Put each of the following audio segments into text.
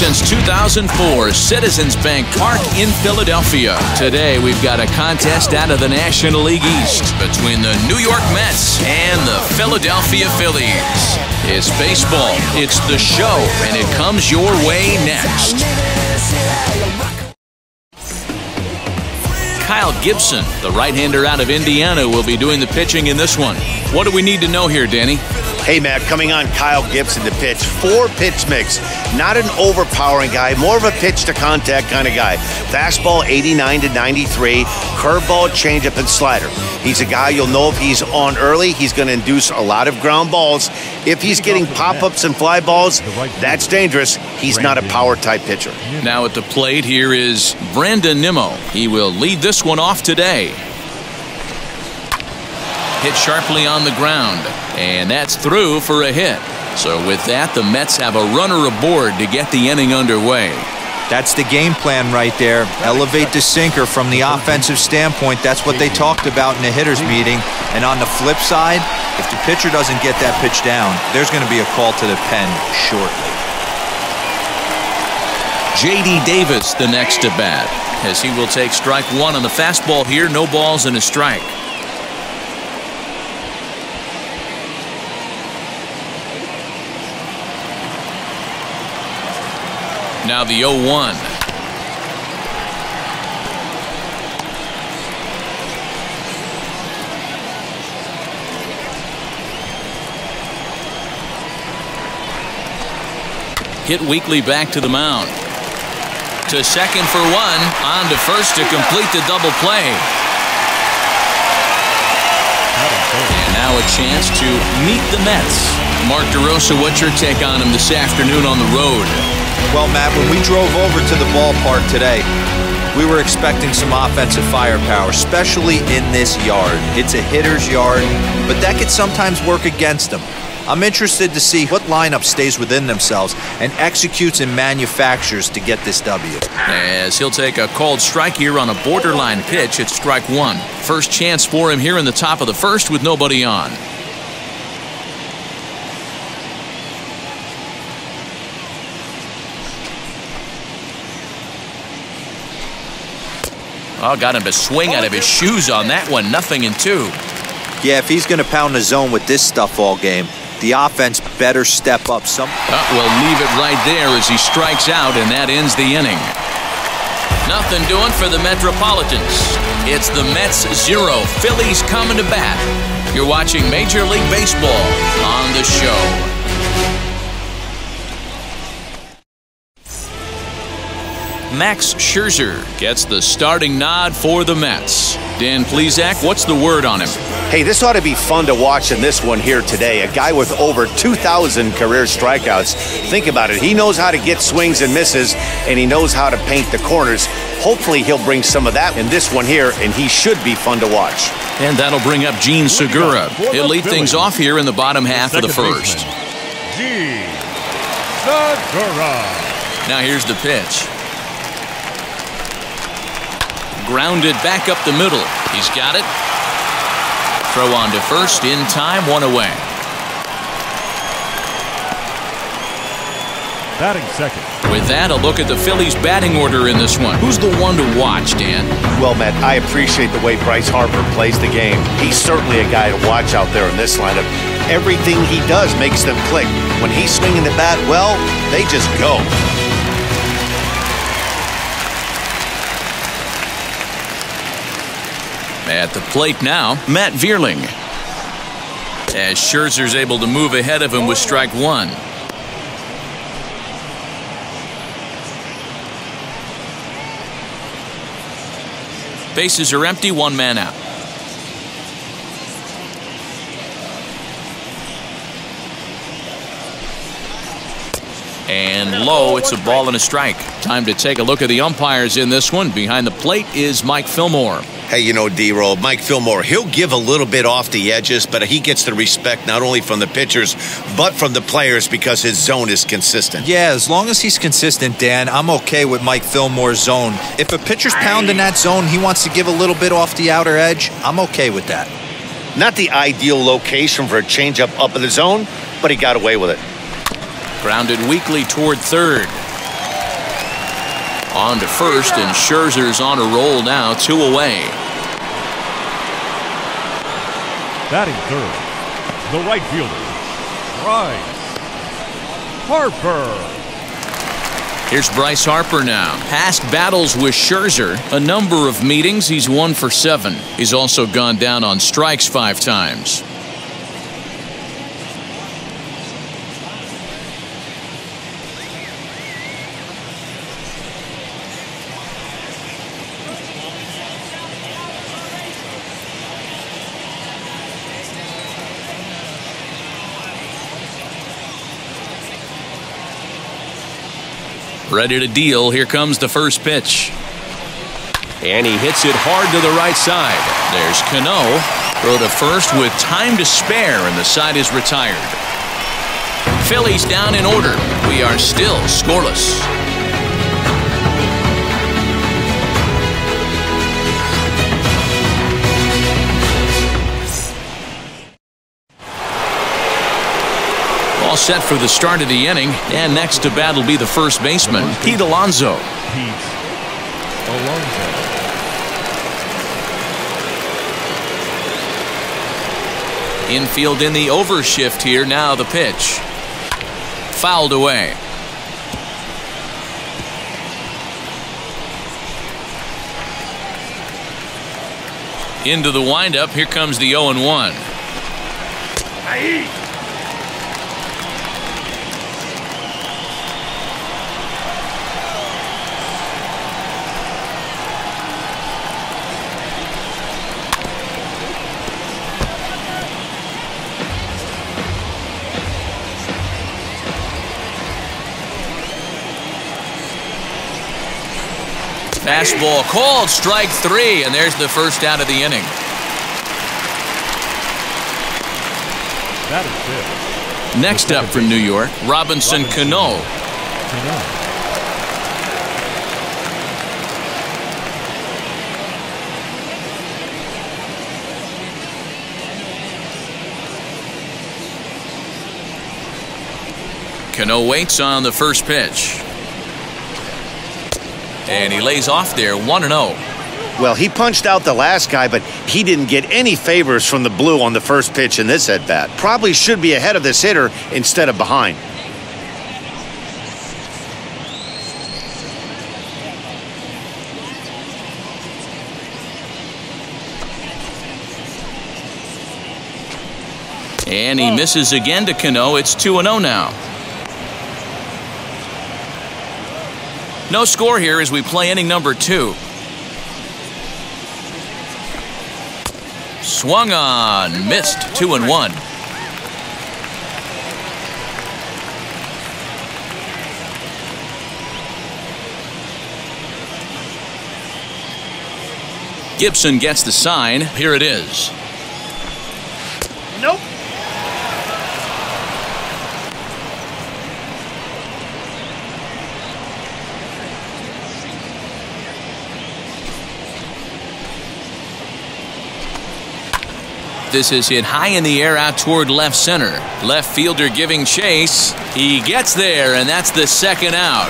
since 2004, Citizens Bank Park in Philadelphia. Today, we've got a contest out of the National League East between the New York Mets and the Philadelphia Phillies. It's baseball, it's the show, and it comes your way next. Kyle Gibson, the right-hander out of Indiana, will be doing the pitching in this one. What do we need to know here, Danny? Hey, Matt, coming on Kyle Gibson to pitch. 4-pitch mix. Not an overpowering guy, more of a pitch-to-contact kind of guy. Fastball 89 to 93, curveball, changeup, and slider. He's a guy you'll know if he's on early, he's going to induce a lot of ground balls. If he's getting pop-ups and fly balls, that's dangerous. He's not a power-type pitcher. Now at the plate, here is Brandon Nimmo. He will lead this one off today. Hit sharply on the ground, and that's through for a hit. So with that, the Mets have a runner aboard to get the inning underway. That's the game plan right there. Elevate the sinker from the offensive standpoint. That's what they talked about in the hitters meeting. And on the flip side, if the pitcher doesn't get that pitch down, there's going to be a call to the pen shortly. J.D. Davis the next to bat, as he will take strike one on the fastball here. No balls and a strike. Now the 0-1. Hit weakly back to the mound. To second for one. On to first to complete the double play. And now a chance to meet the Mets. Mark DeRosa, what's your take on him this afternoon on the road? Well, Matt, when we drove over to the ballpark today, we were expecting some offensive firepower, especially in this yard. It's a hitter's yard, but that could sometimes work against them. I'm interested to see what lineup stays within themselves and executes and manufactures to get this W. As he'll take a called strike here on a borderline pitch at strike one. First chance for him here in the top of the first with nobody on. Oh, got him to swing out of his shoes on that one. 0-2. Yeah, if he's going to pound the zone with this stuff all game, the offense better step up some. We'll leave it right there as he strikes out, and that ends the inning. Nothing doing for the Metropolitans. It's the Mets 0, Phillies coming to bat. You're watching Major League Baseball on the show. Max Scherzer gets the starting nod for the Mets. Dan Plesac, what's the word on him? Hey, this ought to be fun to watch in this one here today. A guy with over 2,000 career strikeouts. Think about it. He knows how to get swings and misses, and he knows how to paint the corners. Hopefully, he'll bring some of that in this one here, and he should be fun to watch. And that'll bring up Gene Segura. He'll lead things off here in the bottom half of the first. Gene Segura. Now here's the pitch. Grounded back up the middle. He's got it. Throw on to first in time, one away. Batting second. With that, a look at the Phillies batting order in this one. Who's the one to watch, Dan? Well, Matt, I appreciate the way Bryce Harper plays the game. He's certainly a guy to watch out there in this lineup. Everything he does makes them click. When he's swinging the bat, well, they just go. At the plate now, Matt Vierling. As Scherzer's able to move ahead of him with strike one. Bases are empty, one man out. And low, it's a ball and a strike. Time to take a look at the umpires in this one. Behind the plate is Mike Fillmore. Hey, you know, D-Roll, Mike Fillmore, he'll give a little bit off the edges, but he gets the respect not only from the pitchers, but from the players because his zone is consistent. Yeah, as long as he's consistent, Dan, I'm okay with Mike Fillmore's zone. If a pitcher's pounding that zone, he wants to give a little bit off the outer edge, I'm okay with that. Not the ideal location for a changeup up in the zone, but he got away with it. Grounded weakly toward third. On to first, and Scherzer's on a roll now, 2 away. Batting third, the right fielder, Bryce Harper. Here's Bryce Harper now. Past battles with Scherzer, a number of meetings, he's 1 for 7. He's also gone down on strikes 5 times. Ready to deal. Here comes the first pitch. And he hits it hard to the right side. There's Cano. Throw to first with time to spare, and the side is retired. Phillies down in order. We are still scoreless. All set for the start of the inning, and next to bat will be the first baseman, Pete Alonso. Infield in the overshift here. Now the pitch. Fouled away. Into the windup. Here comes the 0-1. Fastball called, strike 3, and there's the first out of the inning. That is it. Next up for New York, Robinson Cano. Cano waits on the first pitch. And he lays off there, 1-0. Well, he punched out the last guy, but he didn't get any favors from the blue on the first pitch in this at-bat. Probably should be ahead of this hitter instead of behind. And he misses again to Cano. It's 2-0 now. No score here as we play inning number 2. Swung on, missed, 2-1. Gibson gets the sign. Here it is. Nope. This is hit high in the air out toward left center. Left fielder giving chase. He gets there, and that's the second out.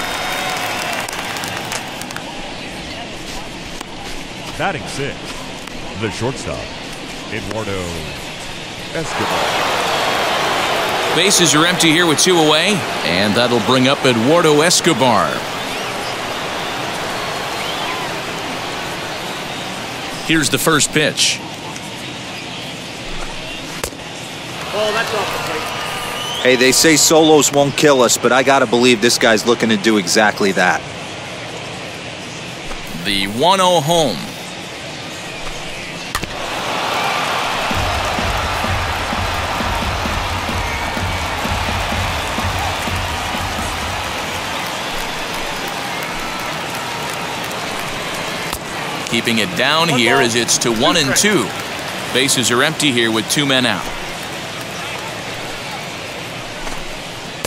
Batting 6, the shortstop, Eduardo Escobar. Bases are empty here with 2 away, and that'll bring up Eduardo Escobar. Here's the first pitch. Hey, they say solos won't kill us, but I gotta believe this guy's looking to do exactly that. The 1-0 home. Keeping it down here as it's to 1-2. Bases are empty here with 2 men out.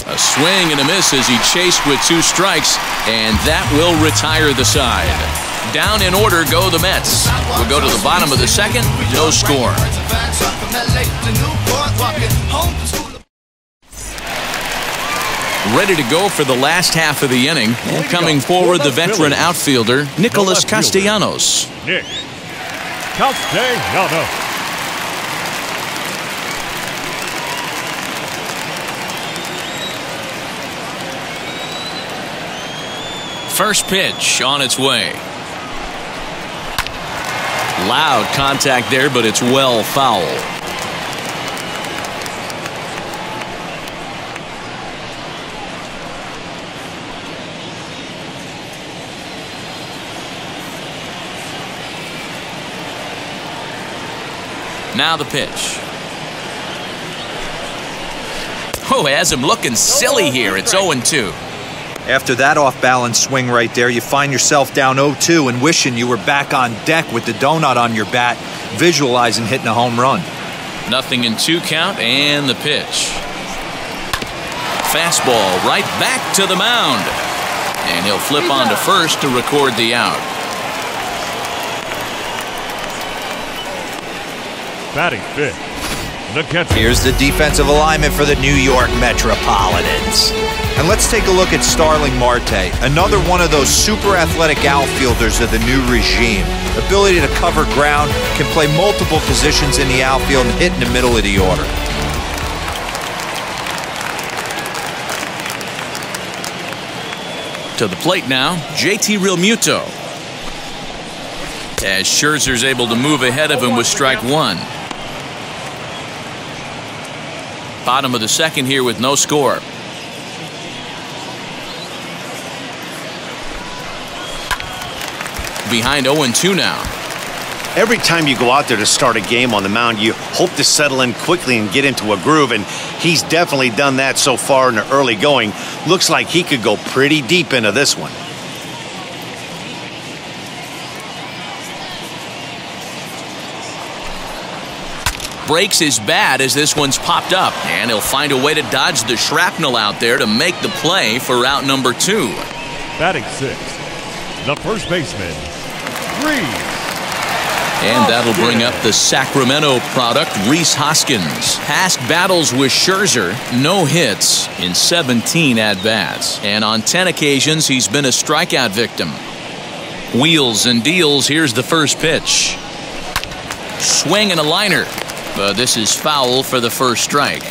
A swing and a miss as he chased with 2 strikes, and that will retire the side. Down in order go the Mets. We'll go to the bottom of the second, no score. Ready to go for the last half of the inning. And coming forward, the veteran outfielder, Nicholas Castellanos. Nick Castellanos. First pitch on its way. Loud contact there, but it's well foul. Now the pitch. Oh, has him looking silly here. It's 0-2. After that off-balance swing right there, you find yourself down 0-2 and wishing you were back on deck with the donut on your bat, visualizing hitting a home run. Nothing in 2 count, and the pitch. Fastball right back to the mound. And he'll flip on to first to record the out. Batting fifth, the catcher. Here's the defensive alignment for the New York Metropolitans. And let's take a look at Starling Marte, another one of those super athletic outfielders of the new regime. Ability to cover ground, can play multiple positions in the outfield and hit in the middle of the order. To the plate now, JT Realmuto. As Scherzer's able to move ahead of him with strike 1. Bottom of the second here with no score. Behind 0-2 now. Every time you go out there to start a game on the mound, you hope to settle in quickly and get into a groove, and he's definitely done that so far in the early going. Looks like he could go pretty deep into this one. Breaks his bat as this one's popped up, and he'll find a way to dodge the shrapnel out there to make the play for route number 2. Batting sixth, the first baseman, Reese. And that'll bring up the Sacramento product, Rhys Hoskins. Past battles with Scherzer, no hits in 17 at-bats. And on 10 occasions, he's been a strikeout victim. Wheels and deals, here's the first pitch. Swing and a liner. But this is foul for the first strike.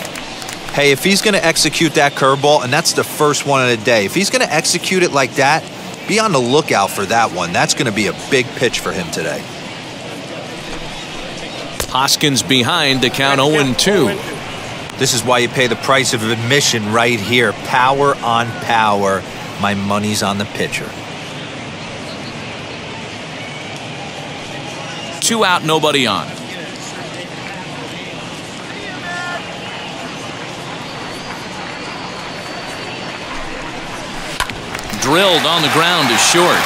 Hey, if he's going to execute that curveball, and that's the first one of the day, if he's going to execute it like that, be on the lookout for that one. That's going to be a big pitch for him today. Hoskins behind to count 0-2. This is why you pay the price of admission right here. Power on power. My money's on the pitcher. 2 out, nobody on. Drilled on the ground is short.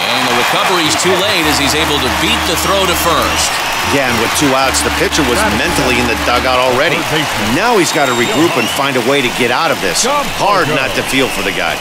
And the recovery's too late as he's able to beat the throw to first. Yeah, and with 2 outs, the pitcher was mentally in the dugout already. Now he's got to regroup and find a way to get out of this. Hard not to feel for the guy.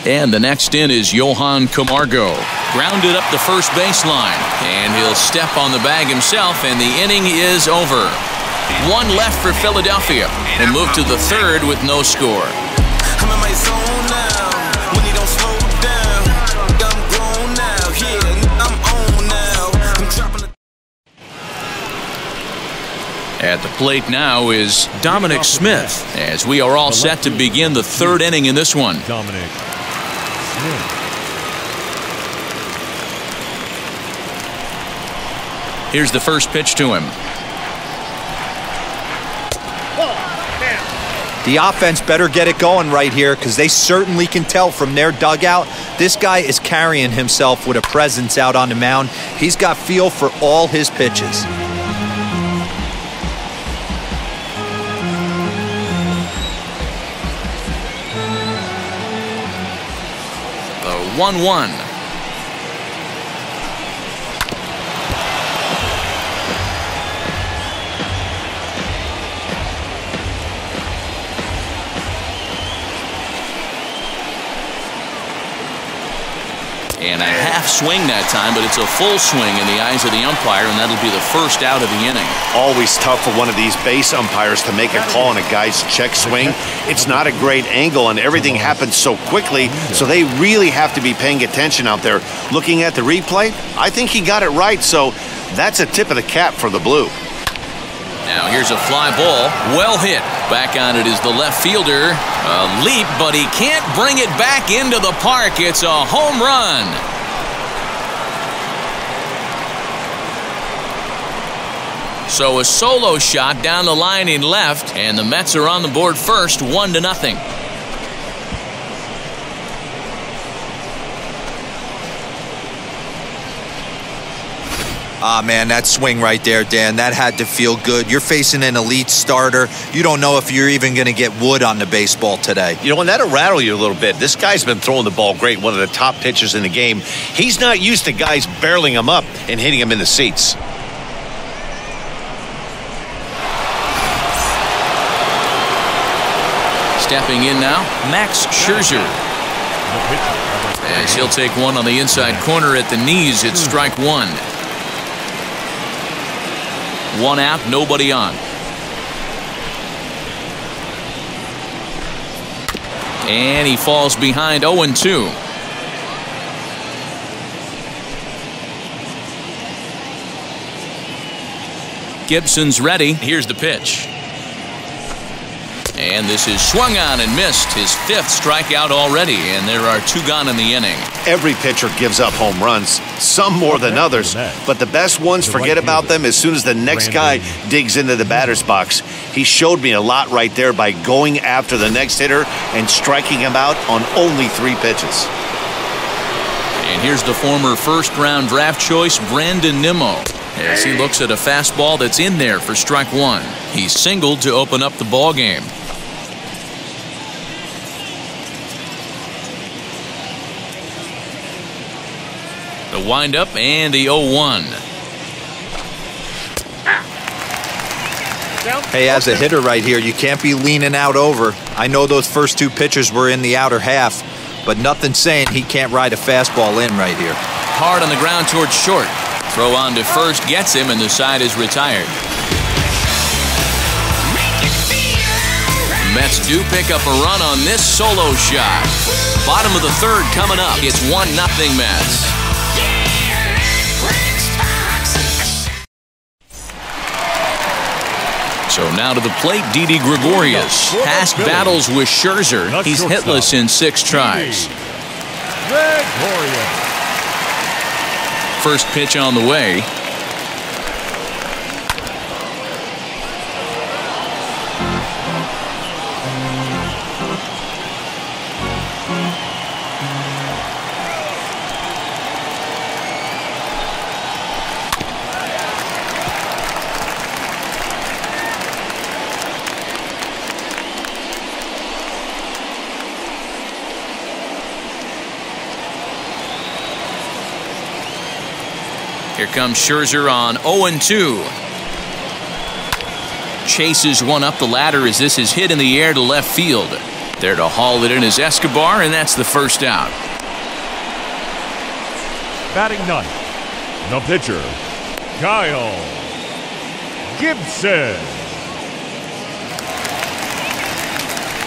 And the next in is Johan Camargo. Grounded up the first baseline. And he'll step on the bag himself, and the inning is over. 1 left for Philadelphia. They'll move to the third with no score. I'm in my zone now. When you don't slow down. I'm grown now. Yeah, I'm on now. I'm dropping At the plate now is Dominic Smith, as we are all set to begin the third inning in this one. Dominic Smith. Here's the first pitch to him. The offense better get it going right here, because they certainly can tell from their dugout this guy is carrying himself with a presence out on the mound. He's got feel for all his pitches. The 1-1. And a half swing that time, but it's a full swing in the eyes of the umpire, and that'll be the first out of the inning. Always tough for one of these base umpires to make a call on a guy's check swing. It's not a great angle, and everything happens so quickly, so they really have to be paying attention out there. Looking at the replay, I think he got it right, so that's a tip of the cap for the Blue. Now here's a fly ball, well hit. Back on it is the left fielder. A leap, but he can't bring it back into the park. It's a home run. So a solo shot down the line in left, and the Mets are on the board first, 1-0. Ah, man, that swing right there, Dan, that had to feel good. You're facing an elite starter. You don't know if you're even going to get wood on the baseball today. You know, and that'll rattle you a little bit. This guy's been throwing the ball great, one of the top pitchers in the game. He's not used to guys barreling him up and hitting him in the seats. Stepping in now, Max Scherzer. As he'll take one on the inside corner at the knees, it's strike one. One out, nobody on. And he falls behind 0-2. Gibson's ready. Here's the pitch. And this is swung on and missed. His fifth strikeout already, and there are two gone in the inning. Every pitcher gives up home runs, some more than others, but the best ones, forget about them as soon as the next guy digs into the batter's box. He showed me a lot right there by going after the next hitter and striking him out on only 3 pitches. And here's the former first-round draft choice, Brandon Nimmo, as he looks at a fastball that's in there for strike one. He singled to open up the ball game. The windup and the 0-1. Hey, as a hitter right here, you can't be leaning out over. I know those first 2 pitches were in the outer half, but nothing saying he can't ride a fastball in right here. Hard on the ground towards short. Throw on to first gets him, and the side is retired. The Mets do pick up a run on this solo shot. Bottom of the third coming up. It's 1-0 Mets. So now to the plate, Didi Gregorius. Past battles with Scherzer. He's hitless in 6 tries. First pitch on the way. Here comes Scherzer on 0-2. Chases one up the ladder as this is hit in the air to left field. There to haul it in is Escobar, and that's the first out. Batting ninth, the pitcher, Kyle Gibson.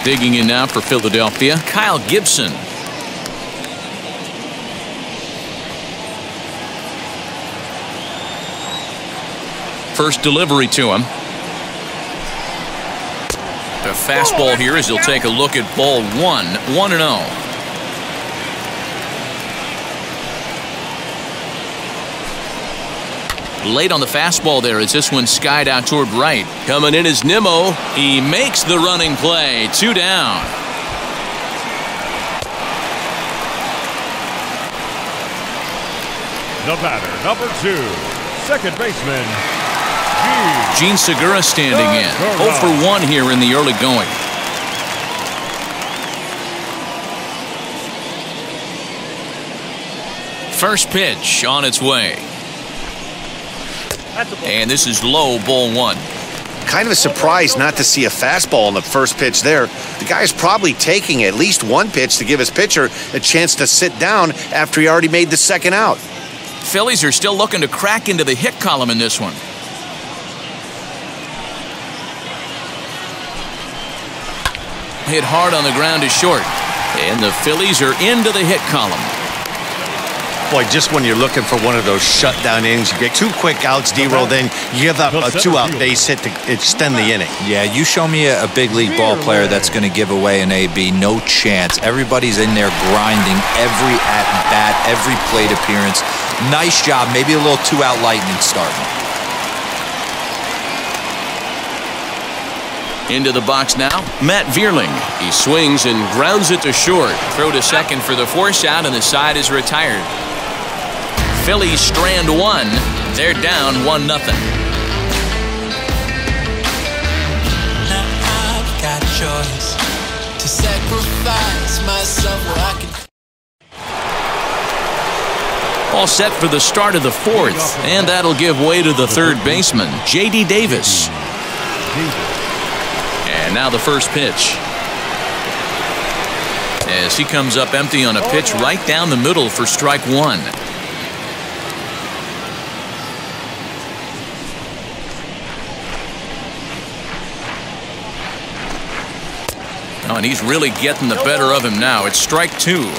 Digging in now for Philadelphia, Kyle Gibson. First delivery to him. The fastball here as he'll take a look at ball 1, 1-0. Late on the fastball there as this one skied out toward right. Coming in is Nimmo. He makes the running play. 2 down. The batter, number 2, second baseman, Gene Segura standing in. 0 for 1 here in the early going. First pitch on its way. And this is low, ball 1. Kind of a surprise not to see a fastball on the first pitch there. The guy's probably taking at least one pitch to give his pitcher a chance to sit down after he already made the second out. Phillies are still looking to crack into the hit column in this one. Hit hard on the ground is short. And the Phillies are into the hit column. Boy, just when you're looking for one of those shutdown innings, you get 2 quick outs, D-roll, then you give up a 2-out base hit to extend the inning. Yeah, you show me a big league ball player that's going to give away an AB, no chance. Everybody's in there grinding every at-bat, every plate appearance. Nice job, maybe a little 2-out lightning starting. Into the box now, Matt Vierling. He swings and grounds it to short. Throw to second for the force out, and the side is retired. Phillies strand 1. They're down 1-0. Now I've got a choice to sacrifice myself where I can. All set for the start of the 4th, and that'll give way to the third baseman, J.D. Davis. And now the first pitch. As he comes up empty on a pitch right down the middle for strike 1. Oh, and he's really getting the better of him now. It's strike 2.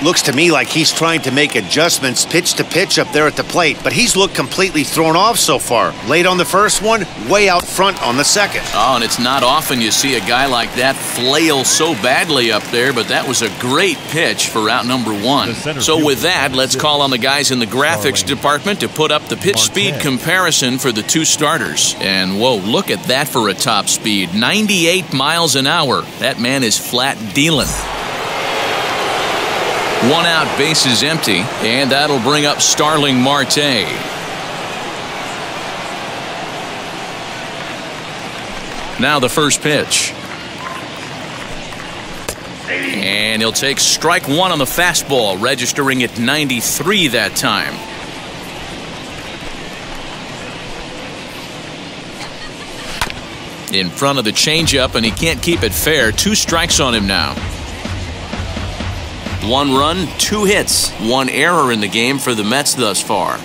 Looks to me like he's trying to make adjustments pitch to pitch up there at the plate, but he's looked completely thrown off so far. Late on the first one, way out front on the second. Oh, and it's not often you see a guy like that flail so badly up there, but that was a great pitch for out number 1. So with that, let's call on the guys in the graphics department to put up the pitch speed comparison for the 2 starters. And whoa, look at that for a top speed. 98 miles an hour. That man is flat dealing. 1 out, base is empty, and that'll bring up Starling Marte. Now the first pitch. And he'll take strike 1 on the fastball, registering at 93 that time. In front of the changeup, and he can't keep it fair. 2 strikes on him now. 1 run, 2 hits, 1 error in the game for the Mets thus far.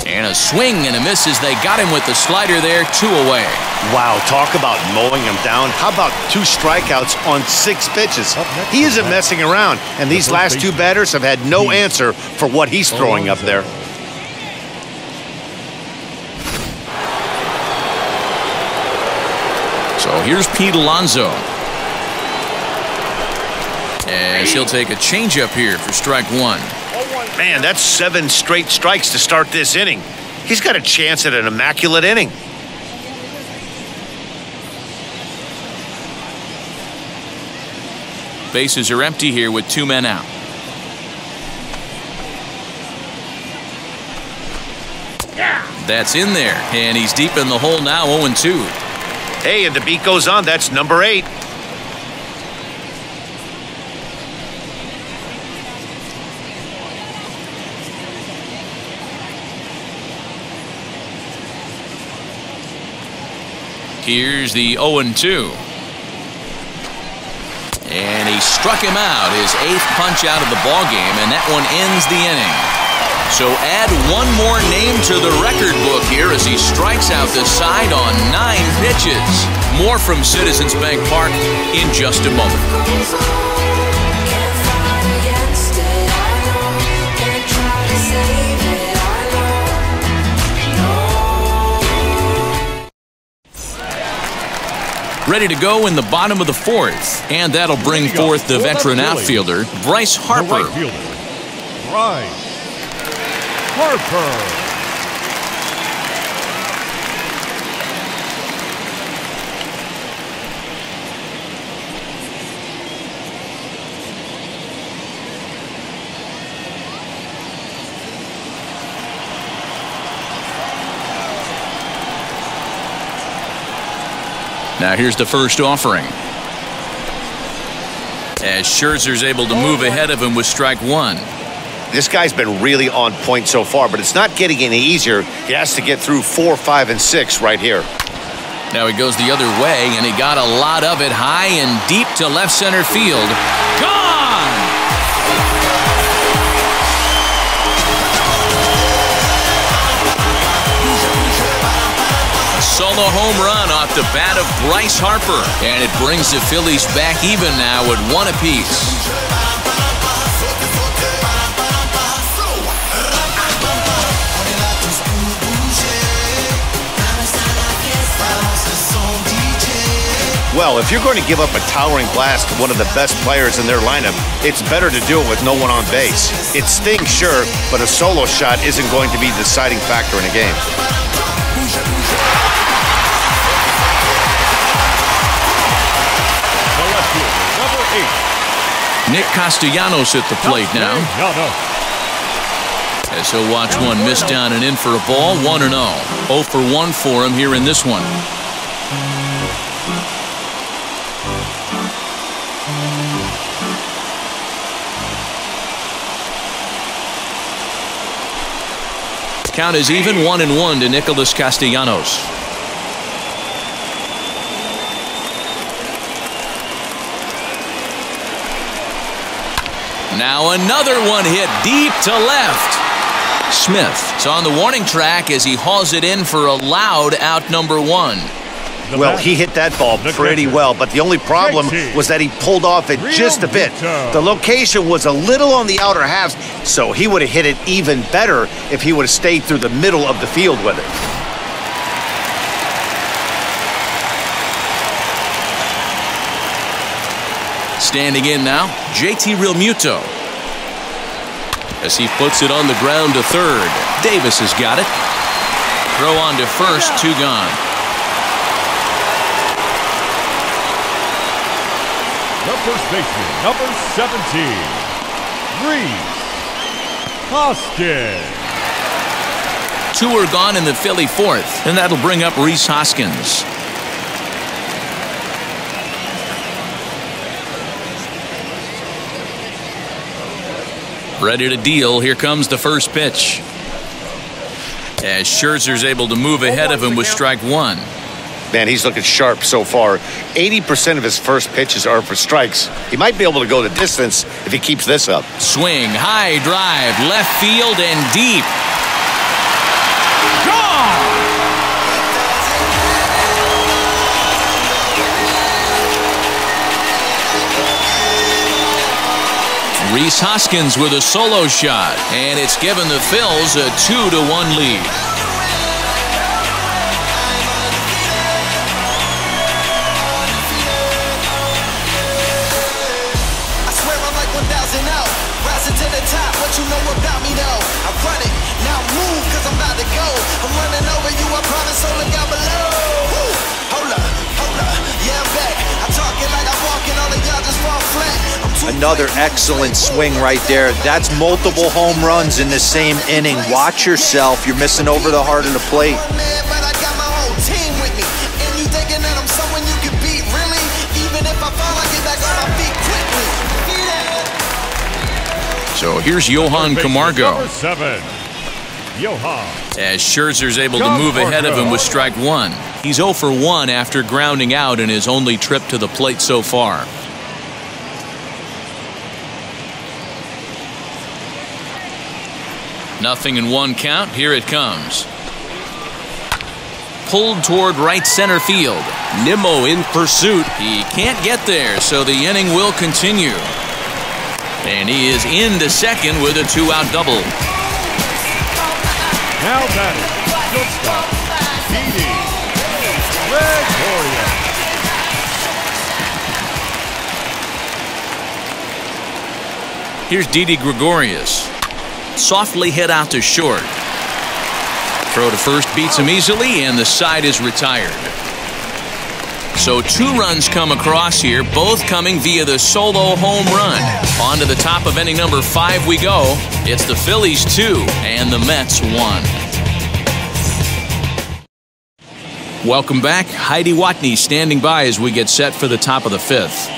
And a swing and a miss as they got him with the slider there, 2 away. Wow, talk about mowing him down. How about 2 strikeouts on 6 pitches? He isn't messing around, and these last 2 batters have had no answer for what he's throwing up there. So here's Pete Alonso. As he'll take a changeup here for strike 1. Man, that's 7 straight strikes to start this inning. He's got a chance at an immaculate inning. Bases are empty here with 2 men out. That's in there, and he's deep in the hole now, 0-2. Hey, and the beat goes on. That's number 8. Here's the 0-2. And he struck him out, his 8th punch out of the ballgame, and that one ends the inning. So add 1 more name to the record book here as he strikes out the side on 9 pitches. More from Citizens Bank Park in just a moment. Ready to go in the bottom of the 4th, and that'll bring forth the veteran outfielder, Bryce Harper. Bryce Harper. Now here's the first offering. As Scherzer's able to move ahead of him with strike 1. This guy's been really on point so far, but it's not getting any easier. He has to get through 4, 5, and 6 right here. Now he goes the other way, and he got a lot of it high and deep to left center field. Gone! A solo home run off the bat of Bryce Harper, and it brings the Phillies back even now at 1 apiece. Well, if you're going to give up a towering blast to one of the best players in their lineup, it's better to do it with no one on base. It stings, sure, but a solo shot isn't going to be the deciding factor in a game. Number 8. Nick Castellanos at the plate now. As he'll watch one miss down and in for a ball, 1-0. 0 for 1 for him here in this one. Count is even, 1-1 to Nicholas Castellanos. Now another one hit deep to left. Smith is on the warning track as he hauls it in for a loud out number 1. Well, he hit that ball pretty well, but the only problem was that he pulled off it just a bit. The location was a little on the outer half, so he would have hit it even better if he would have stayed through the middle of the field with it. Standing in now, JT Realmuto. As he puts it on the ground to third. Davis has got it. Throw on to first, 2 gone. The first baseman, number 17, Rhys Hoskins. 2 are gone in the Philly 4th, and that'll bring up Rhys Hoskins. Ready to deal. Here comes the first pitch. As Scherzer's able to move ahead of him with strike 1. Man, he's looking sharp so far. 80% of his first pitches are for strikes. He might be able to go the distance if he keeps this up. Swing, high drive, left field and deep. Gone! Rhys Hoskins with a solo shot, and it's given the Phils a 2-1 lead. You know about me though. I run it, now move, cause I'm about to go. I'm running over you, I promise, so look out below. Woo. Hold up, yeah, I'm back. I'm talking like I'm walking, all of y'all just fall flat. Another excellent swing right there. That's multiple home runs in the same inning. Watch yourself, you're missing over the heart of the plate. But I got my whole team with me. And you thinking that I'm someone you can beat, really? Even if I fall, I get back on my feet quickly. So here's Johan Camargo. Number 7, Johan. As Scherzer's able to move ahead of him with strike 1. He's 0 for 1 after grounding out in his only trip to the plate so far. Nothing in 1 count. Here it comes. Pulled toward right center field. Nimmo in pursuit. He can't get there, so the inning will continue. And he is into second with a 2-out double. Now batting, shortstop, Didi Gregorius. Here's Didi Gregorius. Softly hit out to short. Throw to first beats him easily, and the side is retired. So 2 runs come across here, both coming via the solo home run. On to the top of inning number 5 we go. It's the Phillies 2 and the Mets 1. Welcome back. Heidi Watney standing by as we get set for the top of the 5th.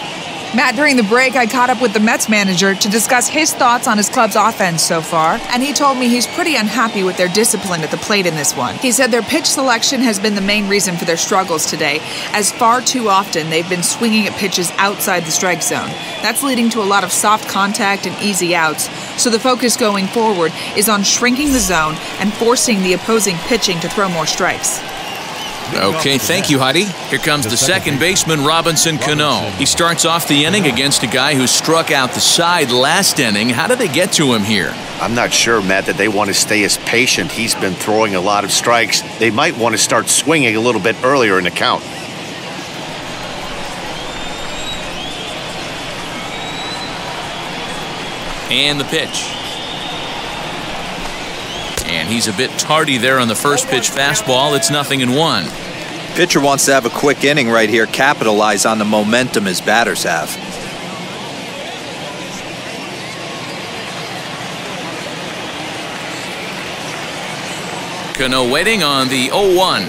Matt, during the break, I caught up with the Mets manager to discuss his thoughts on his club's offense so far, and he told me he's pretty unhappy with their discipline at the plate in this one. He said their pitch selection has been the main reason for their struggles today, as far too often they've been swinging at pitches outside the strike zone. That's leading to a lot of soft contact and easy outs, so the focus going forward is on shrinking the zone and forcing the opposing pitching to throw more strikes. Okay, thank you, Heidi. Here comes the second baseman, Robinson Cano. He starts off the inning against a guy who struck out the side last inning. How did they get to him here? I'm not sure, Matt, that they want to stay as patient. He's been throwing a lot of strikes. They might want to start swinging a little bit earlier in the count. And the pitch. And he's a bit tardy there on the first pitch fastball. It's 0-1. Pitcher wants to have a quick inning right here, capitalize on the momentum his batters have. Cano waiting on the 0-1.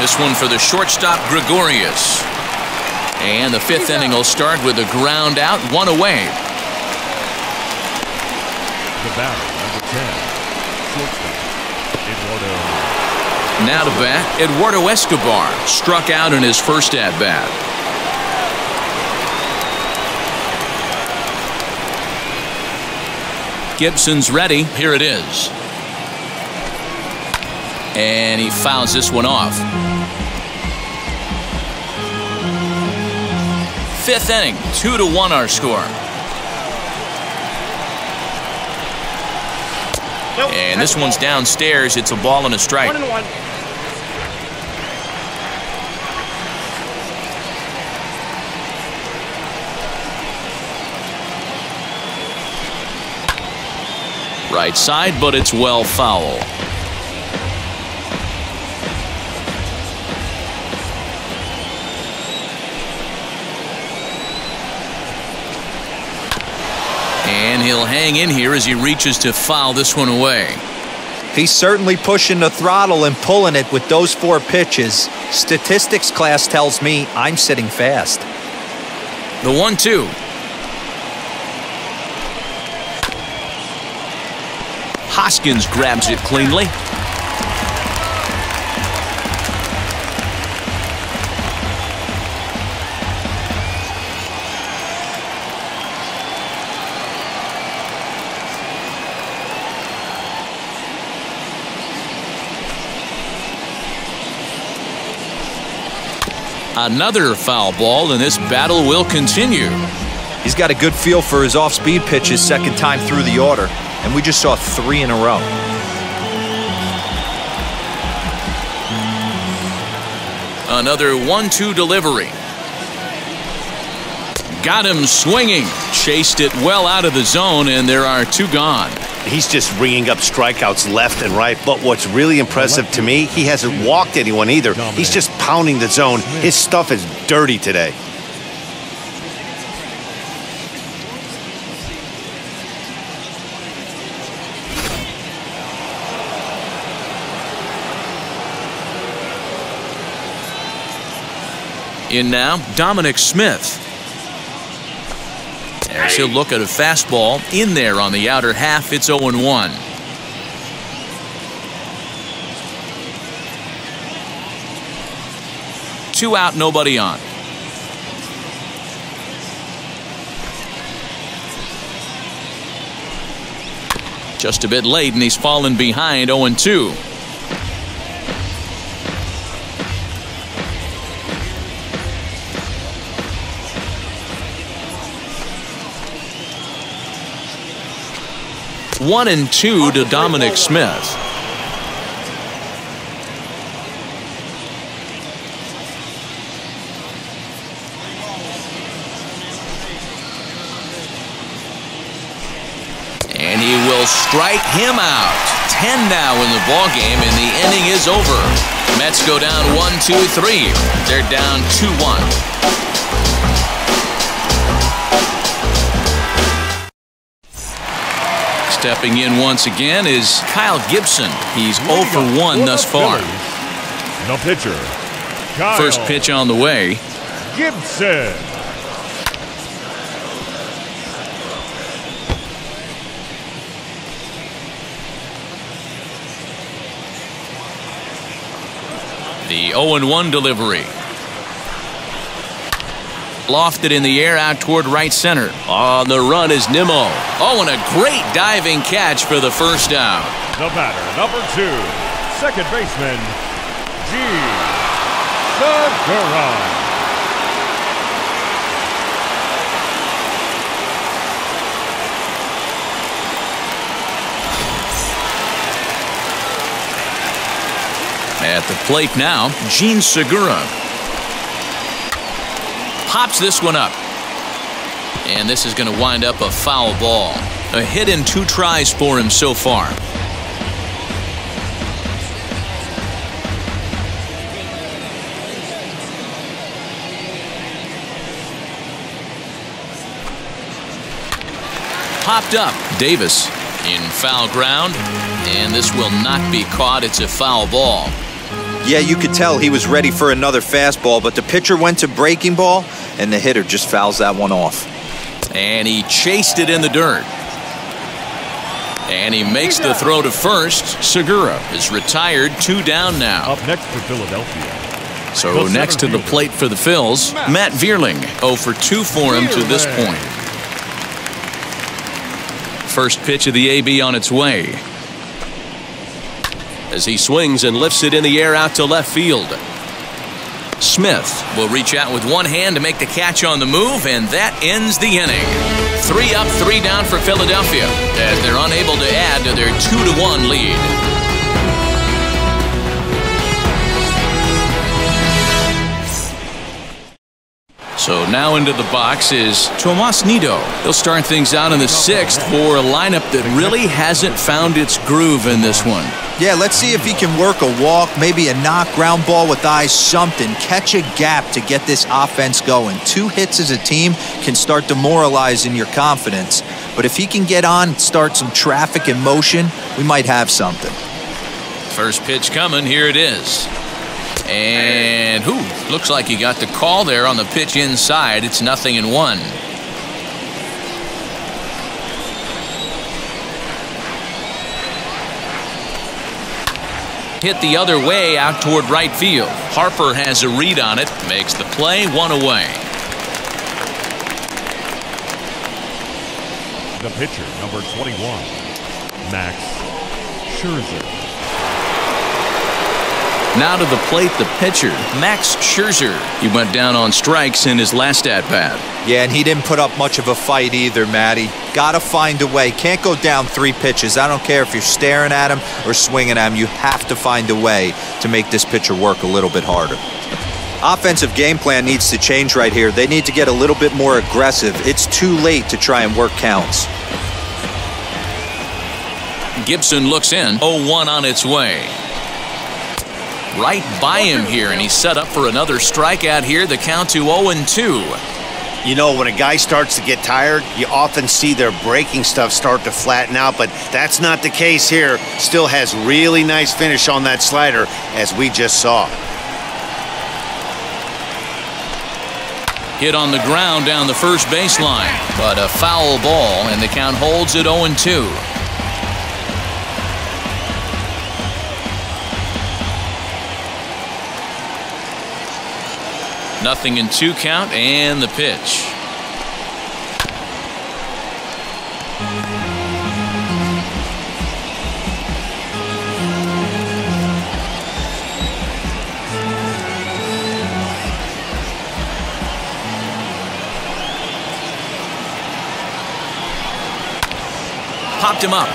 This one for the shortstop, Gregorius. And the fifth inning will start with a ground out, one away. The batter, number 10, shortstop, Eduardo. Now to bat, Eduardo Escobar. Struck out in his first at-bat. Gibson's ready. Here it is. And he fouls this one off. Fifth inning, 2-1 our score. And this one's downstairs. It's a ball and a strike. 1-1. Right side, but it's well foul. And he'll hang in here as he reaches to foul this one away. He's certainly pushing the throttle and pulling it with those 4 pitches. Statistics class tells me I'm sitting fast. The 1-2. Hoskins grabs it cleanly. Another foul ball, and this battle will continue. He's got a good feel for his off-speed pitches second time through the order, and we just saw 3 in a row. Another 1-2 delivery. Got him swinging. Chased it well out of the zone, and there are 2 gone. He's just ringing up strikeouts left and right. But what's really impressive to me, he hasn't walked anyone either. He's just pounding the zone. His stuff is dirty today. In now, Dominic Smith. As he'll look at a fastball in there on the outer half. It's 0-1. Two out, nobody on. Just a bit late, and he's fallen behind. 0-2. One and 2 to Dominic Smith. And he will strike him out. 10 now in the ball game, and the inning is over. Mets go down 1-2-3. They're down 2-1. Stepping in once again is Kyle Gibson. He's 0 for 1 thus far. The pitcher, Kyle First pitch on the way. Gibson. The 0-1 delivery. Lofted in the air out toward right center. On the run is Nimmo. Oh, and a great diving catch for the first down. The batter, number 2, second baseman, Segura. At the plate now, Gene Segura. Pops this one up. And this is going to wind up a foul ball. A hit in 2 tries for him so far. Popped up. Davis in foul ground. And this will not be caught. It's a foul ball. Yeah, you could tell he was ready for another fastball, but the pitcher went to breaking ball, and the hitter just fouls that one off. And he chased it in the dirt. And he makes the throw to first. Segura is retired, 2 down now. Up next for Philadelphia. So next to the plate for the Phils, Matt Vierling. 0 for 2 for him to this point. First pitch of the AB on its way. As he swings and lifts it in the air out to left field. Smith will reach out with one hand to make the catch on the move, and that ends the inning. 3 up, 3 down for Philadelphia as they're unable to add to their 2-1 lead. So now into the box is Tomas Nido. He'll start things out in the 6th for a lineup that really hasn't found its groove in this one. Yeah, let's see if he can work a walk, maybe a knock, ground ball with eyes, something. Catch a gap to get this offense going. 2 hits as a team can start demoralizing your confidence. But if he can get on, start some traffic in motion, we might have something. First pitch coming, here it is. And looks like he got the call there on the pitch inside. It's 0-1. Hit the other way out toward right field. Harper has a read on it, makes the play, 1 away. The pitcher, number 21, Max Scherzer. Now to the plate, the pitcher, Max Scherzer. He went down on strikes in his last at-bat. Yeah, and he didn't put up much of a fight either, Matty. Got to find a way. Can't go down 3 pitches. I don't care if you're staring at him or swinging at him. You have to find a way to make this pitcher work a little bit harder. Offensive game plan needs to change right here. They need to get a little bit more aggressive. It's too late to try and work counts. Gibson looks in. 0-1 on its way. Right by him here, and he's set up for another strikeout here. The count to 0-2. You know, when a guy starts to get tired, you often see their breaking stuff start to flatten out, but that's not the case here. Still has really nice finish on that slider, as we just saw. Hit on the ground down the first baseline, but a foul ball, and the count holds at 0-2. Nothing in 2 count, and the pitch. Popped him up.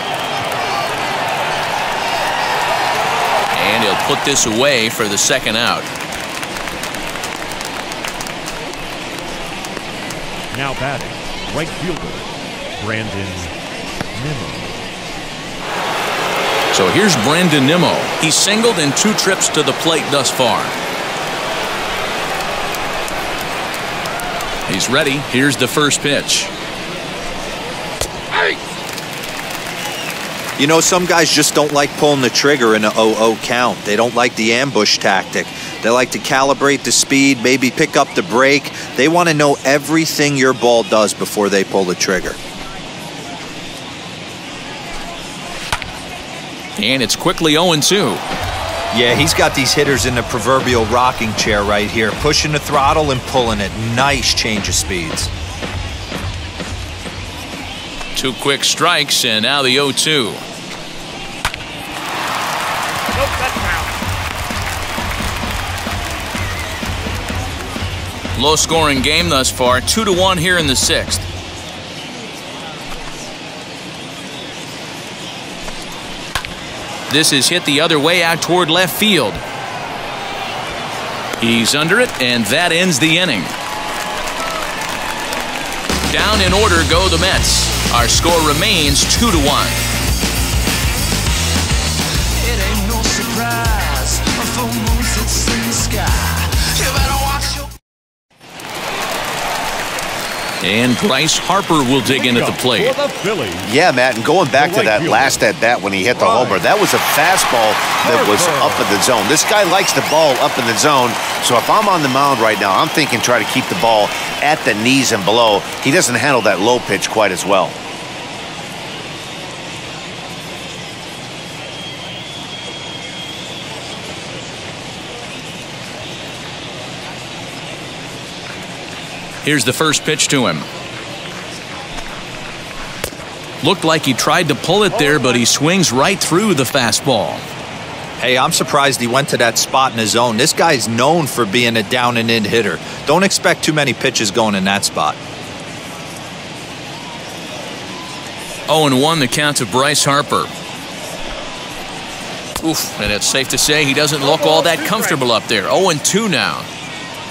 And he'll put this away for the 2nd out. Now batting, right fielder, Brandon Nimmo. So here's Brandon Nimmo. He's singled in 2 trips to the plate thus far. He's ready. Here's the first pitch. You know, some guys just don't like pulling the trigger in an 0-0 count. They don't like the ambush tactic. They like to calibrate the speed, maybe pick up the brake. They want to know everything your ball does before they pull the trigger. And it's quickly 0-2. Yeah, he's got these hitters in the proverbial rocking chair right here, pushing the throttle and pulling it. Nice change of speeds. 2 quick strikes, and now the 0-2. Low-scoring game thus far, 2-1 here in the 6th. This is hit the other way out toward left field. He's under it, and that ends the inning. Down in order go the Mets. Our score remains 2-1. It ain't no surprise. A full moon sits in the sky. You better watch your... And Bryce Harper will dig in at the plate. For the Phillies. Yeah, Matt, and going back to that last at-bat when he hit the homer, that was a fastball that was up in the zone. This guy likes the ball up in the zone, so if I'm on the mound right now, I'm thinking try to keep the ball at the knees and below. He doesn't handle that low pitch quite as well. Here's the first pitch to him. Looked like he tried to pull it there, but he swings right through the fastball. Hey, I'm surprised he went to that spot in his zone. This guy's known for being a down-and-in hitter. Don't expect too many pitches going in that spot. 0-1 the count to Bryce Harper. Oof, and it's safe to say he doesn't look all that comfortable up there. 0-2 now.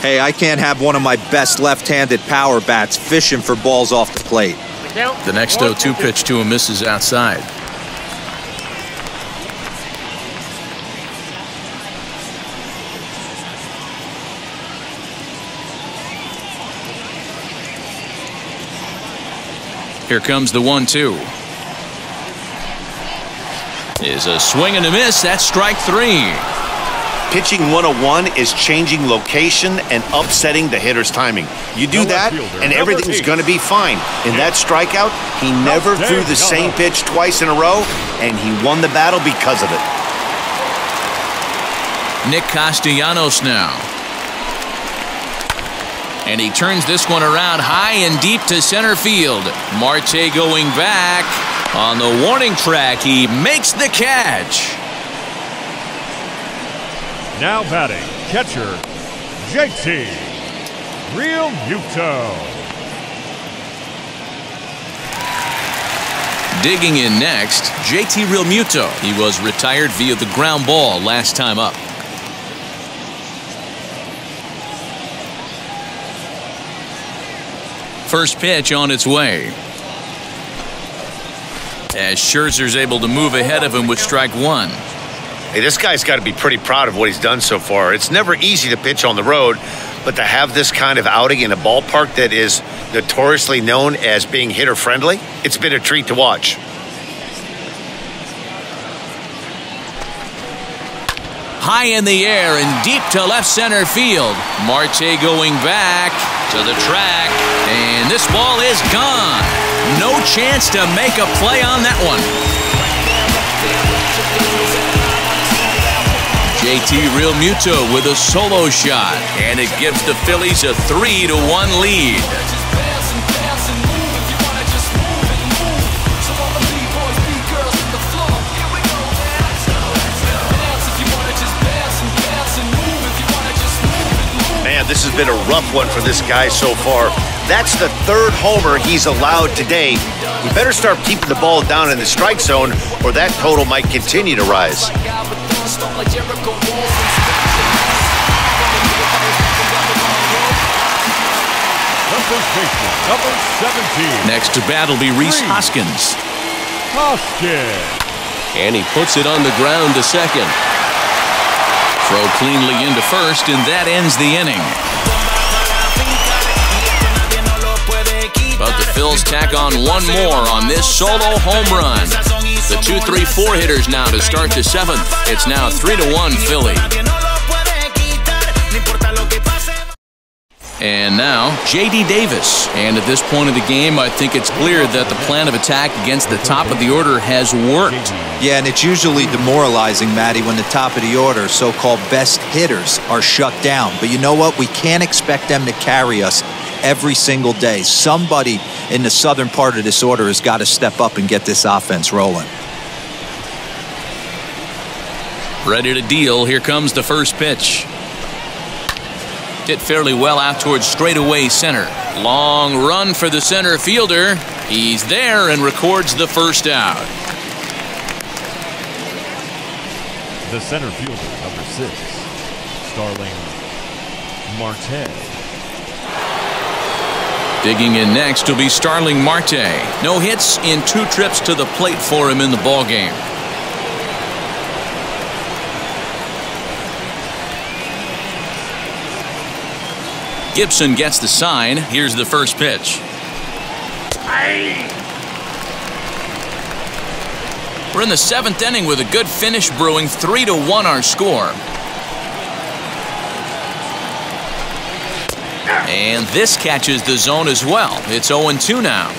Hey, I can't have one of my best left-handed power bats fishing for balls off the plate. The next 0-2 pitch to him misses outside. Here comes the 1-2. Is a swing and a miss. That's strike 3. Pitching 101 is changing location and upsetting the hitter's timing. You do that, and everything's going to be fine. In that strikeout, he never threw the same pitch twice in a row, and he won the battle because of it. Nick Castellanos now. And he turns this one around high and deep to center field. Marte going back. On the warning track, he makes the catch. Now batting, catcher, JT Realmuto. Digging in next, JT Realmuto. He was retired via the ground ball last time up. First pitch on its way. As Scherzer's able to move ahead of him with strike 1. Hey, this guy's got to be pretty proud of what he's done so far. It's never easy to pitch on the road, but to have this kind of outing in a ballpark that is notoriously known as being hitter-friendly, it's been a treat to watch. High in the air and deep to left center field. Marte going back to the track, and this ball is gone. No chance to make a play on that one. JT Realmuto with a solo shot, and it gives the Phillies a 3-1 lead. Man, this has been a rough one for this guy so far. That's the 3rd homer he's allowed today. He better start keeping the ball down in the strike zone, or that total might continue to rise. Number 17. Next to bat will be Rhys Hoskins. And he puts it on the ground to second. Throw cleanly into first, and that ends the inning. But the Phils tack on one more on this solo home run. The 2-3-4 hitters now to start the 7th. It's now 3-1 Philly. And now, J.D. Davis. And at this point of the game, I think it's clear that the plan of attack against the top of the order has worked. Yeah, and it's usually demoralizing, Matty, when the top of the order, so-called best hitters, are shut down. But you know what? We can't expect them to carry us every single day. Somebody in the southern part of this order has got to step up and get this offense rolling. Ready to deal. Here comes the first pitch. Hit fairly well out towards straightaway center. Long run for the center fielder. He's there and records the first out. The center fielder, number 6, Starling Marte. Digging in next will be Starling Marte. No hits in 2 trips to the plate for him in the ballgame. Gibson gets the sign. Here's the first pitch. We're in the 7th inning with a good finish brewing. 3-1 our score. And this catches the zone as well. It's 0-2 now.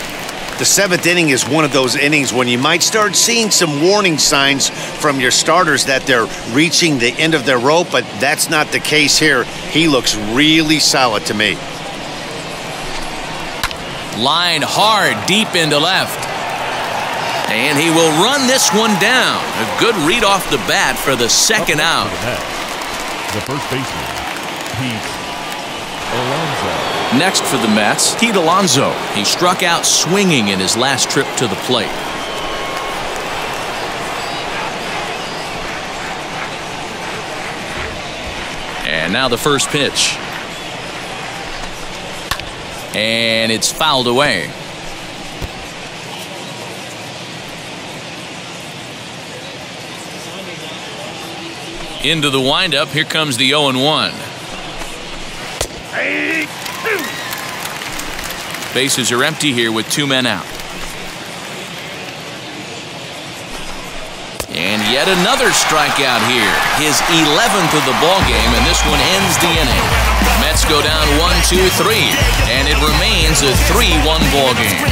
The 7th inning is one of those innings when you might start seeing some warning signs from your starters that they're reaching the end of their rope, but that's not the case here. He looks really solid to me. Line hard, deep into left. And he will run this one down. A good read off the bat for the second out. The first baseman, Pete Alonso. Next for the Mets, Pete Alonso. He struck out swinging in his last trip to the plate. And now the first pitch. And it's fouled away. Into the windup. Here comes the 0-1. Bases are empty here with 2 men out. And yet another strikeout here. His 11th of the ballgame, and this one ends the inning. Mets go down 1-2-3, and it remains a 3-1 ballgame.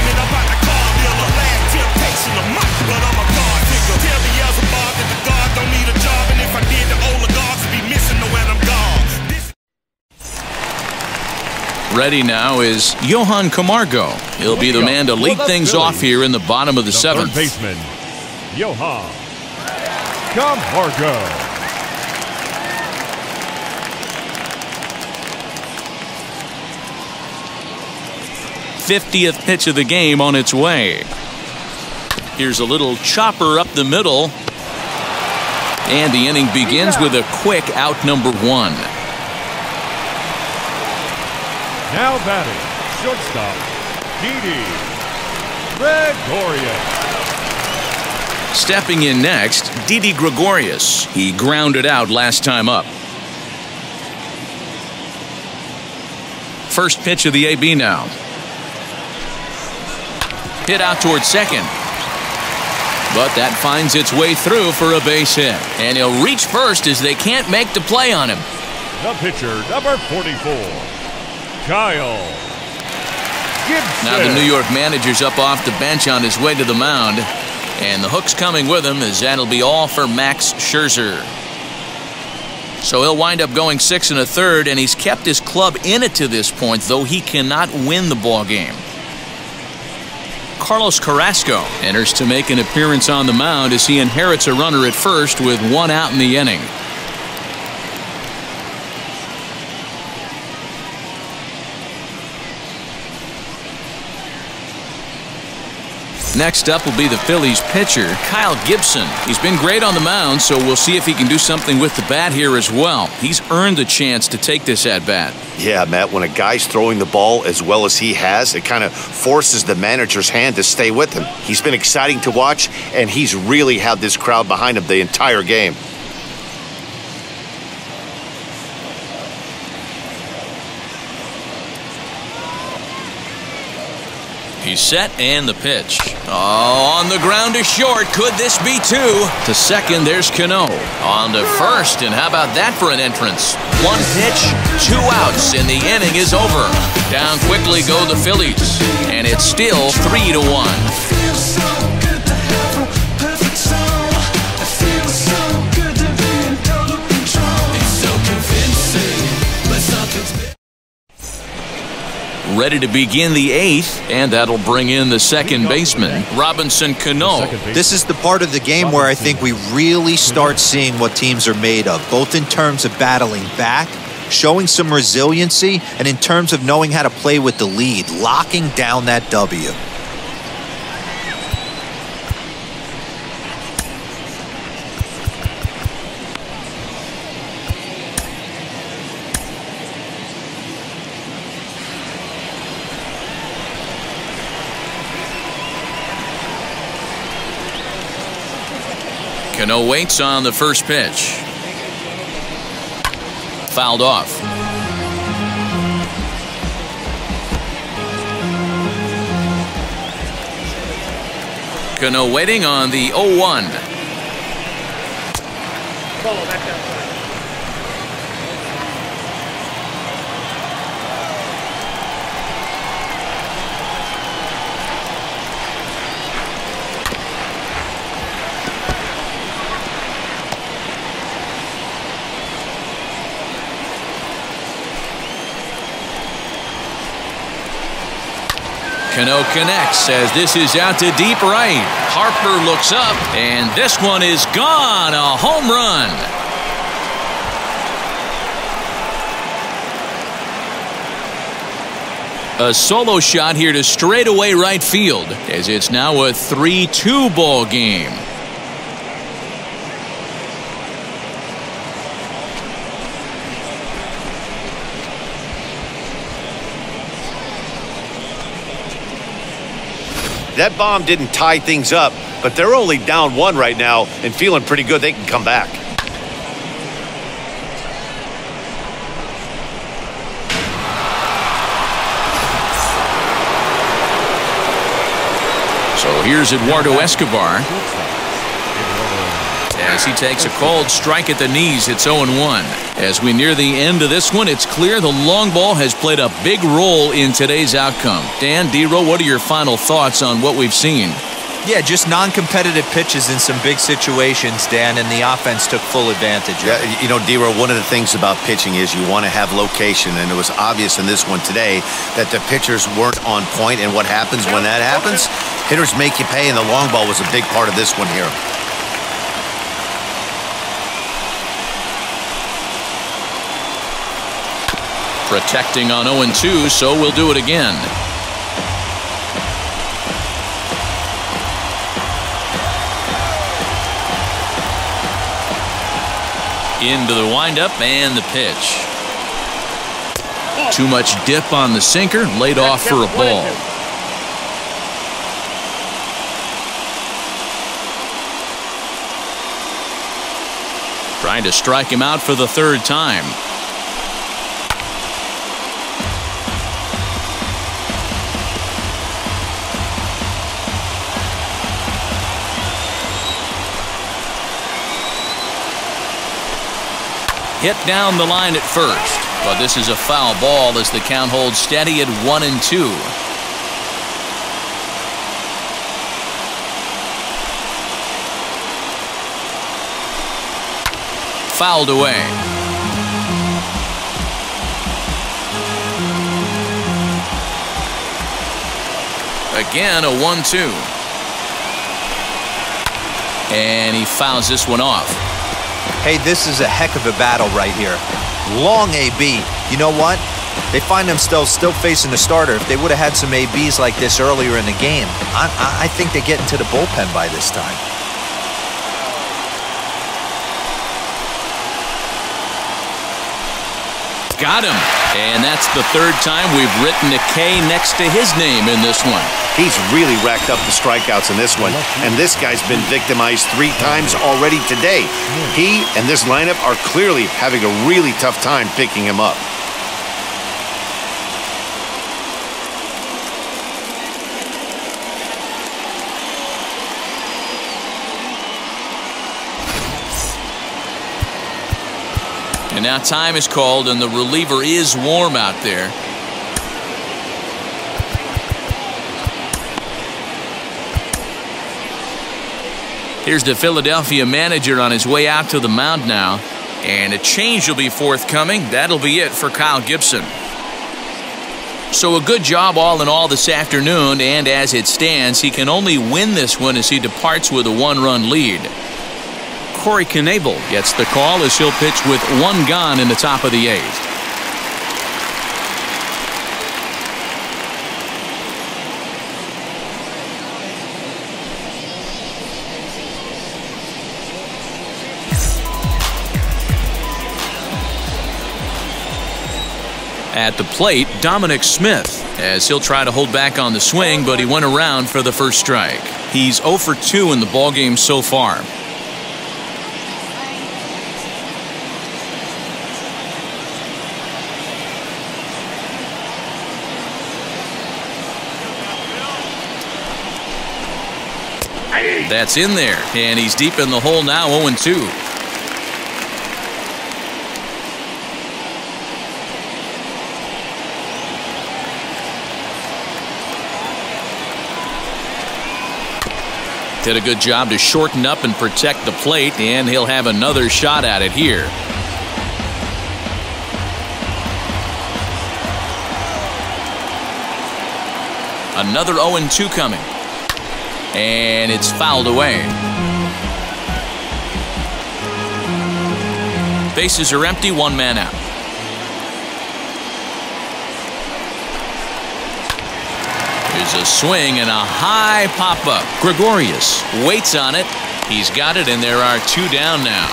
Ready now is Johan Camargo. He'll be the man to lead things off here in the bottom of the 7th. Third baseman, Johan Camargo. '50th pitch of the game on its way. Here's a little chopper up the middle. And the inning begins with a quick out number 1. Now batting, shortstop, dtssn. Gregorius. Stepping in next, Didi Gregorius. He grounded out last time up. First pitch of the AB now. Hit out towards second. But that finds its way through for a base hit. And he'll reach first as they can't make the play on him. The pitcher, number 44, Kyle Gibson. Now the New York manager's up off the bench on his way to the mound. And the hook's coming with him as that'll be all for Max Scherzer. So he'll wind up going 6 1/3, and he's kept his club in it to this point, though he cannot win the ball game. Carlos Carrasco enters to make an appearance on the mound as he inherits a runner at first with 1 out in the inning. Next up will be the Phillies pitcher, Kyle Gibson. He's been great on the mound, so we'll see if he can do something with the bat here as well. He's earned the chance to take this at-bat. Yeah, Matt, when a guy's throwing the ball as well as he has, it kind of forces the manager's hand to stay with him. He's been exciting to watch, and he's really had this crowd behind him the entire game. He's set and the pitch. Oh, on the ground to short. Could this be two? To second, there's Cano. On to first, and how about that for an entrance? One pitch, 2 outs, and the inning is over. Down quickly go the Phillies, and it's still 3-1. Ready to begin the 8th, and that'll bring in the second baseman, Robinson Cano. This is the part of the game where I think we really start seeing what teams are made of, both in terms of battling back, showing some resiliency, and in terms of knowing how to play with the lead, locking down that W. Cano waits on the first pitch. Fouled off. Cano waiting on the 0-1. Cano connects as this is out to deep right. Harper looks up, and this one is gone. A home run. A solo shot here to straightaway right field, as it's now a 3-2 ball game. That bomb didn't tie things up, but they're only down 1 right now and feeling pretty good they can come back. So here's Eduardo Escobar. As he takes a cold strike at the knees, it's 0-1. As we near the end of this one, it's clear the long ball has played a big role in today's outcome. Dan, D-Row, what are your final thoughts on what we've seen? Yeah, just non-competitive pitches in some big situations, Dan, and the offense took full advantage of it. Yeah, you know, D-Row, one of the things about pitching is you want to have location, and it was obvious in this one today that the pitchers weren't on point, and what happens when that happens? Hitters make you pay, and the long ball was a big part of this one here. Protecting on 0-2, so we'll do it again. Into the windup and the pitch. Too much dip on the sinker, laid off for a ball. Trying to strike him out for the 3rd time. Hit down the line at first, but this is a foul ball as the count holds steady at 1-2. Fouled away. Again, a 1-2. And he fouls this one off. Hey, this is a heck of a battle right here. Long AB. You know what? They find themselves still facing the starter. If they would have had some ABs like this earlier in the game, I think they get into the bullpen by this time. Got him. And that's the 3rd time we've written a K next to his name in this one. He's really racked up the strikeouts in this one, and this guy's been victimized 3 times already today. He and this lineup are clearly having a really tough time picking him up. And now time is called, and the reliever is warm out there. Here's the Philadelphia manager on his way out to the mound now. And a change will be forthcoming. That'll be it for Kyle Gibson. So a good job all in all this afternoon, and as it stands, he can only win this one as he departs with a 1-run lead. Corey Knebel gets the call as he'll pitch with 1 gone in the top of the 8th. At the plate, Dominic Smith, as he'll try to hold back on the swing, but he went around for the first strike. He's 0 for 2 in the ballgame so far. That's in there, and he's deep in the hole now, 0-2. Did a good job to shorten up and protect the plate, and he'll have another shot at it here. Another 0-2 coming. And it's fouled away. Bases are empty, 1 man out. There's a swing and a high pop-up. Gregorius waits on it. He's got it, and there are 2 down now.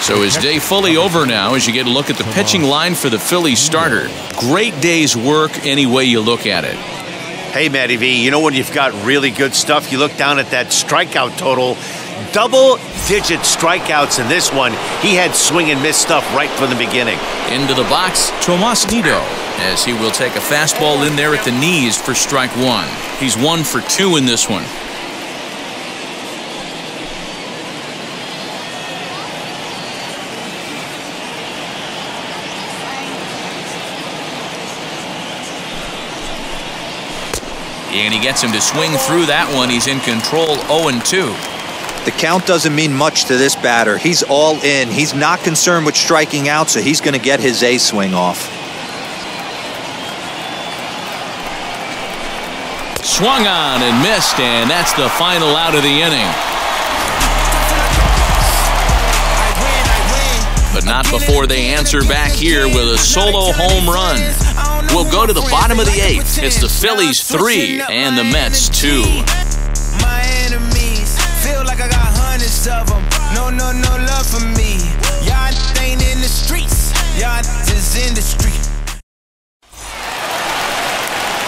So his day fully over now as you get a look at the pitching line for the Phillies starter. Great day's work any way you look at it. Hey, Matty V, you know when you've got really good stuff, you look down at that strikeout total. Double-digit strikeouts in this one. He had swing and miss stuff right from the beginning. Into the box, Tomas Nido, as he will take a fastball in there at the knees for strike 1. He's 1 for 2 in this one. And he gets him to swing through that one. He's in control, 0-2. The count doesn't mean much to this batter. He's all in. He's not concerned with striking out, so he's going to get his A swing off. Swung on and missed, and that's the final out of the inning. But not before they answer back here with a solo home run. We'll go to the bottom of the 8th. It's the Phillies 3 and the Mets 2. My enemies feel like I got hundreds of them. No love for me. Y'all ain't in the streets. Y'all just in the street.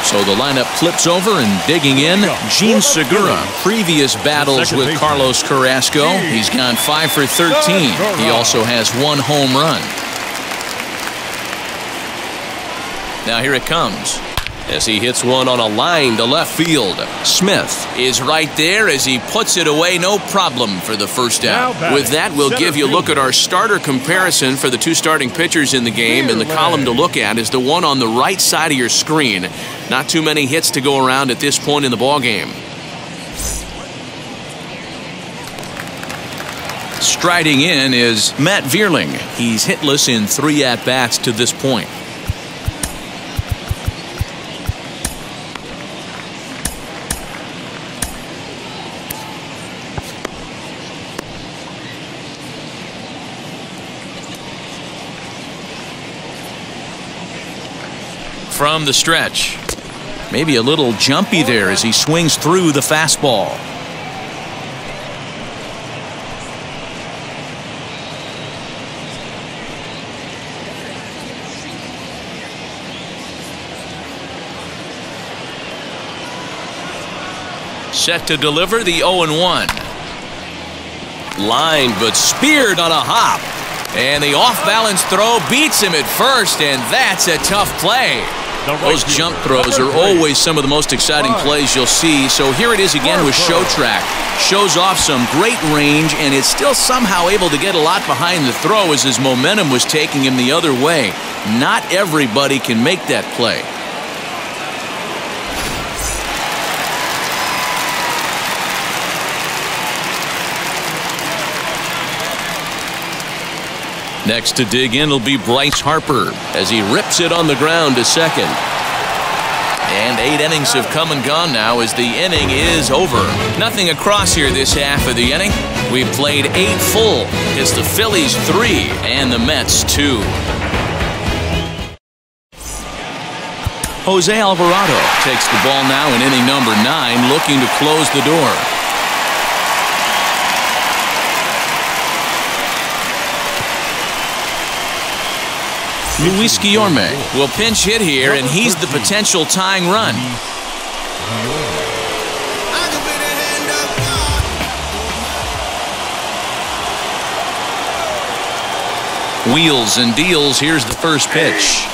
So the lineup flips over, and digging in, Gene Segura. Previous battles with Carlos Carrasco, he's gone 5 for 13. He also has 1 home run. Now here it comes as he hits one on a line to left field. Smith is right there as he puts it away, no problem for the first out. With that, we'll give you a look at our starter comparison for the 2 starting pitchers in the game, and the column to look at is the one on the right side of your screen. Not too many hits to go around at this point in the ballgame. Striding in is Matt Vierling. He's hitless in 3 at-bats to this point. From the stretch. Maybe a little jumpy there as he swings through the fastball. Set to deliver the 0-1. Lined but speared on a hop. And the off-balance throw beats him at first, and that's a tough play. Those jump throws are always some of the most exciting plays you'll see. So here it is again with Show Track. Shows off some great range, and is still somehow able to get a lot behind the throw as his momentum was taking him the other way. Not everybody can make that play. Next to dig in will be Bryce Harper as he rips it on the ground to second. And 8 innings have come and gone now as the inning is over. Nothing across here this half of the inning. We've played 8 full. It's the Phillies 3 and the Mets 2. Jose Alvarado takes the ball now in inning number 9, looking to close the door. Luis Guillorme will pinch hit here, and he's the potential tying run. Wheels and deals. Here's the first pitch.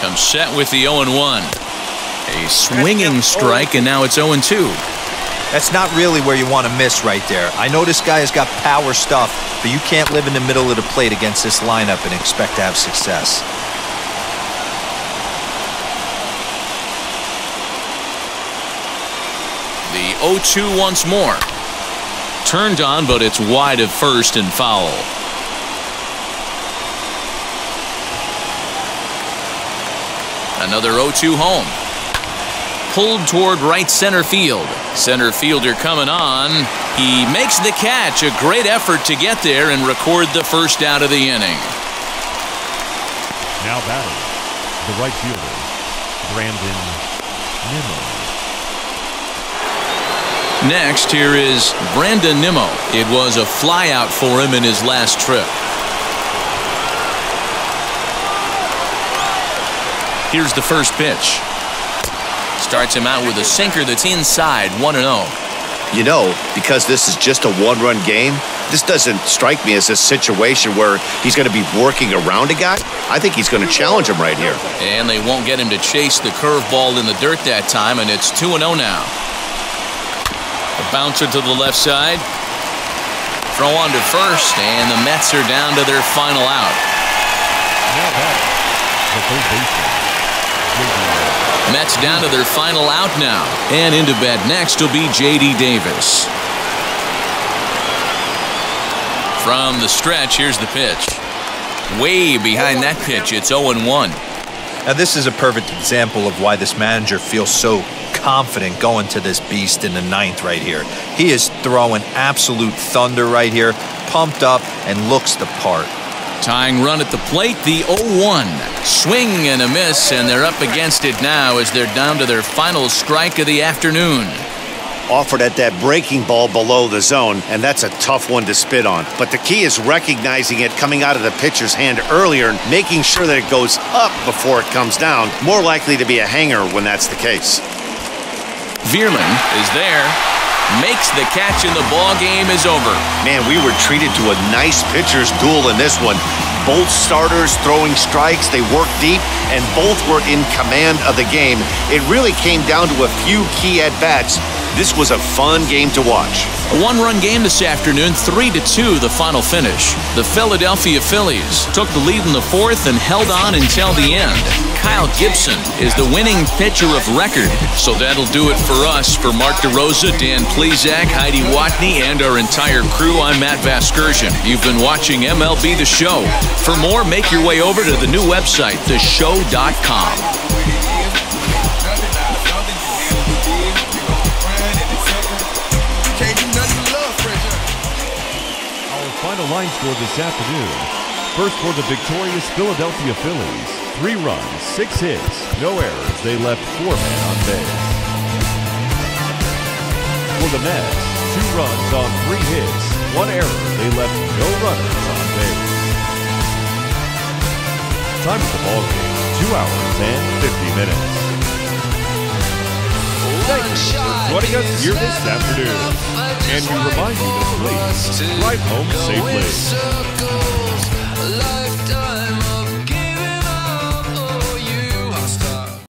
Comes set with the 0-1. A swinging strike, and now it's 0-2. That's not really where you want to miss right there. I know this guy has got power stuff, but you can't live in the middle of the plate against this lineup and expect to have success. The 0-2 once more. Turned on, but it's wide of first and foul. Another 0-2 home. Pulled toward right center field. Center fielder coming on. He makes the catch. A great effort to get there and record the first out of the inning. Now batting, the right fielder, Brandon Nimmo. Next, here is Brandon Nimmo. It was a flyout for him in his last trip. Here's the first pitch. Starts him out with a sinker that's inside, 1-0. You know, because this is just a one-run game, this doesn't strike me as a situation where he's going to be working around a guy. I think he's going to challenge him right here. And they won't get him to chase the curveball in the dirt that time, and it's 2-0 now. A bouncer to the left side. Throw on to first, and the Mets are down to their final out. Now batting, the third baseman. Mets down to their final out now. And into bat next will be J.D. Davis. From the stretch, here's the pitch. Way behind that pitch, it's 0-1. Now this is a perfect example of why this manager feels so confident going to this beast in the 9th right here. He is throwing absolute thunder right here, pumped up and looks the part. Tying run at the plate, the 0-1. Swing and a miss, and they're up against it now as they're down to their final strike of the afternoon. Offered at that breaking ball below the zone, and that's a tough one to spit on. But the key is recognizing it coming out of the pitcher's hand earlier and making sure that it goes up before it comes down. More likely to be a hanger when that's the case. Veerman is there. Makes the catch, and the ball game is over. Man, we were treated to a nice pitcher's duel in this one. Both starters throwing strikes, they worked deep, and both were in command of the game. It really came down to a few key at-bats. This was a fun game to watch. A one-run game this afternoon, 3-2 the final finish. The Philadelphia Phillies took the lead in the 4th and held on until the end. Kyle Gibson is the winning pitcher of record. So that'll do it for us. For Mark DeRosa, Dan Plezak, Heidi Watney, and our entire crew, I'm Matt Vasgersian. You've been watching MLB The Show. For more, make your way over to the new website, theshow.com. Final line score this afternoon. First for the victorious Philadelphia Phillies. 3 runs, 6 hits, no errors. They left 4 men on base. For the Mets, 2 runs on 3 hits, 1 error. They left no runners on base. Time for the ball game, 2 hours and 50 minutes. Thank you for joining us here this afternoon. And we remind you to please drive home safely.